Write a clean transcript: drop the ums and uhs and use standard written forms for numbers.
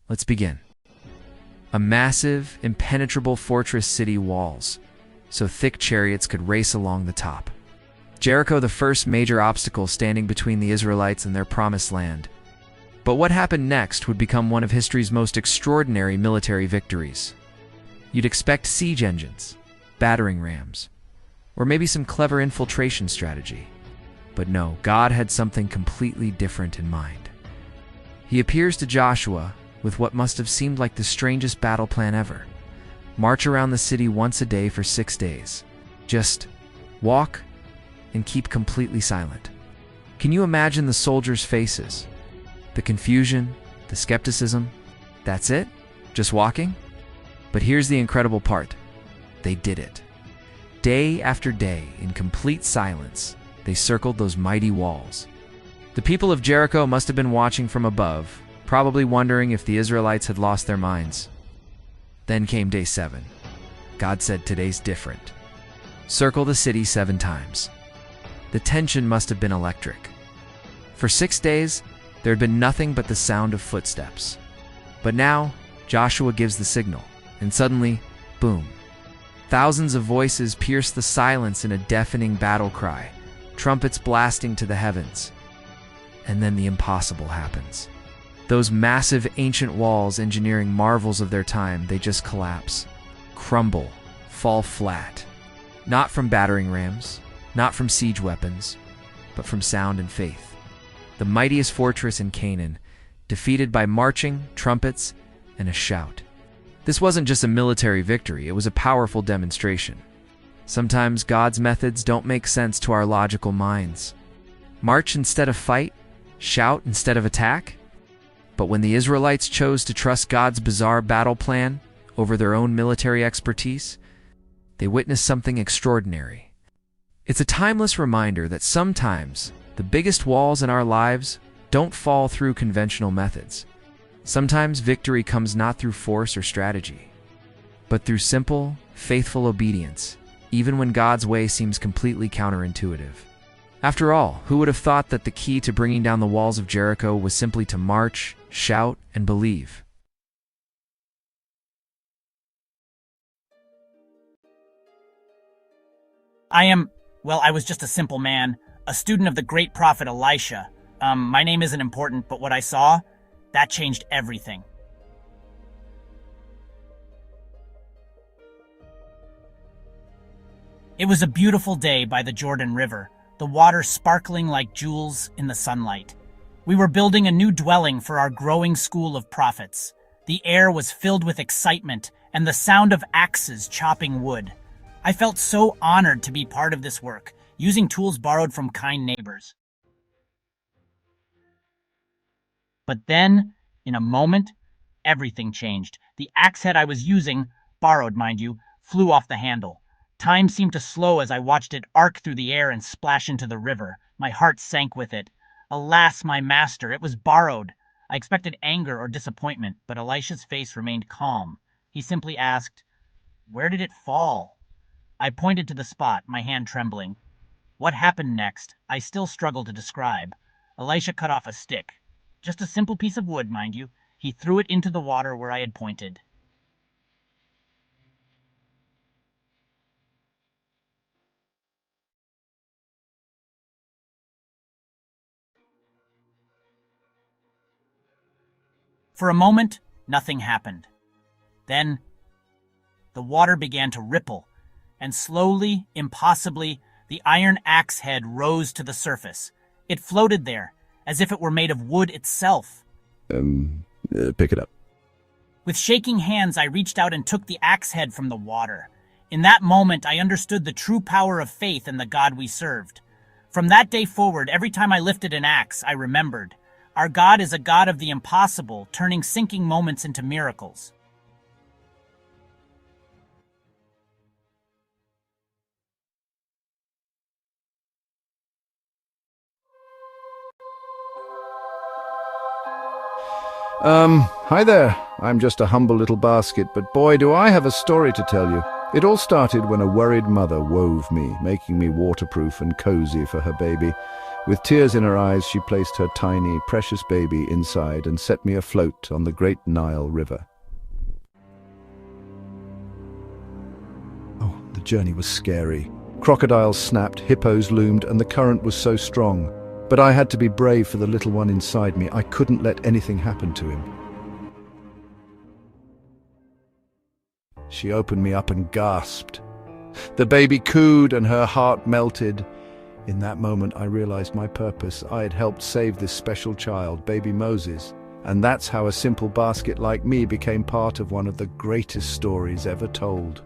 Let's begin. A massive, impenetrable fortress city walls, so thick chariots could race along the top. Jericho, the first major obstacle standing between the Israelites and their promised land. But what happened next would become one of history's most extraordinary military victories. You'd expect siege engines, battering rams, or maybe some clever infiltration strategy. But no, God had something completely different in mind. He appears to Joshua with what must have seemed like the strangest battle plan ever. March around the city once a day for 6 days. Just walk and keep completely silent. Can you imagine the soldiers' faces? The confusion, the skepticism? That's it? Just walking? But here's the incredible part. They did it. Day after day, in complete silence, they circled those mighty walls. The people of Jericho must have been watching from above, probably wondering if the Israelites had lost their minds. Then came day 7. God said, "Today's different. Circle the city 7 times." The tension must have been electric. For 6 days, there had been nothing but the sound of footsteps. But now, Joshua gives the signal, and suddenly, boom. Thousands of voices pierce the silence in a deafening battle cry, trumpets blasting to the heavens. And then the impossible happens. Those massive ancient walls, engineering marvels of their time, they just collapse, crumble, fall flat. Not from battering rams, not from siege weapons, but from sound and faith. The mightiest fortress in Canaan, defeated by marching, trumpets, and a shout. This wasn't just a military victory, it was a powerful demonstration. Sometimes God's methods don't make sense to our logical minds. March instead of fight, shout instead of attack. But when the Israelites chose to trust God's bizarre battle plan over their own military expertise, they witnessed something extraordinary. It's a timeless reminder that sometimes the biggest walls in our lives don't fall through conventional methods. Sometimes victory comes not through force or strategy, but through simple, faithful obedience, even when God's way seems completely counterintuitive. After all, who would have thought that the key to bringing down the walls of Jericho was simply to march, shout, and believe? I was just a simple man, a student of the great prophet Elisha. My name isn't important, but what I saw, that changed everything. It was a beautiful day by the Jordan River, the water sparkling like jewels in the sunlight. We were building a new dwelling for our growing school of prophets. The air was filled with excitement and the sound of axes chopping wood. I felt so honored to be part of this work, using tools borrowed from kind neighbors. But then, in a moment, everything changed. The axe head I was using, borrowed mind you, flew off the handle. Time seemed to slow as I watched it arc through the air and splash into the river. My heart sank with it. Alas, my master, it was borrowed. I expected anger or disappointment, but Elisha's face remained calm. He simply asked, "Where did it fall?" I pointed to the spot, my hand trembling. What happened next, I still struggle to describe. Elisha cut off a stick. Just a simple piece of wood, mind you. He threw it into the water where I had pointed. For a moment, nothing happened. Then, the water began to ripple, and slowly, impossibly, the iron axe head rose to the surface. It floated there, as if it were made of wood itself. Pick it up. With shaking hands, I reached out and took the axe head from the water. In that moment, I understood the true power of faith in the God we served. From that day forward, every time I lifted an axe, I remembered. Our God is a God of the impossible, turning sinking moments into miracles. Hi there. I'm just a humble little basket, but boy, do I have a story to tell you. It all started when a worried mother wove me, making me waterproof and cozy for her baby. With tears in her eyes, she placed her tiny, precious baby inside and set me afloat on the great Nile River. Oh, the journey was scary. Crocodiles snapped, hippos loomed, and the current was so strong. But I had to be brave for the little one inside me. I couldn't let anything happen to him. She opened me up and gasped. The baby cooed and her heart melted. In that moment, I realized my purpose. I had helped save this special child, baby Moses. And that's how a simple basket like me became part of one of the greatest stories ever told.